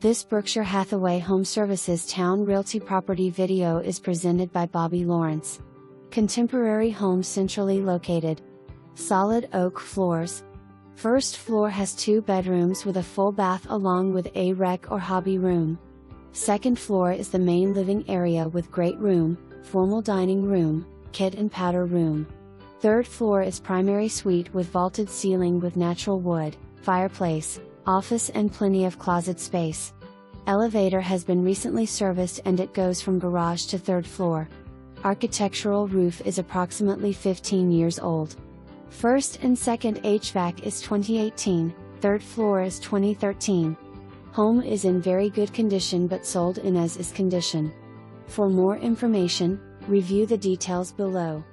This Berkshire Hathaway HomeServices Towne Realty property video is presented by Bobby Lawrence. Contemporary home centrally located. Solid oak floors. First floor has 2 bedrooms with a full bath along with a rec or hobby room. Second floor is the main living area with great room, formal dining room, kit and powder room. Third floor is primary suite with vaulted ceiling with natural wood, fireplace, office and plenty of closet space. Elevator has been recently serviced and it goes from garage to 3rd floor. Architectural roof is approximately 15 years old. First and second HVAC is 2018, 3rd floor is 2013. Home is in very good condition but sold in as is condition. For more information, review the details below.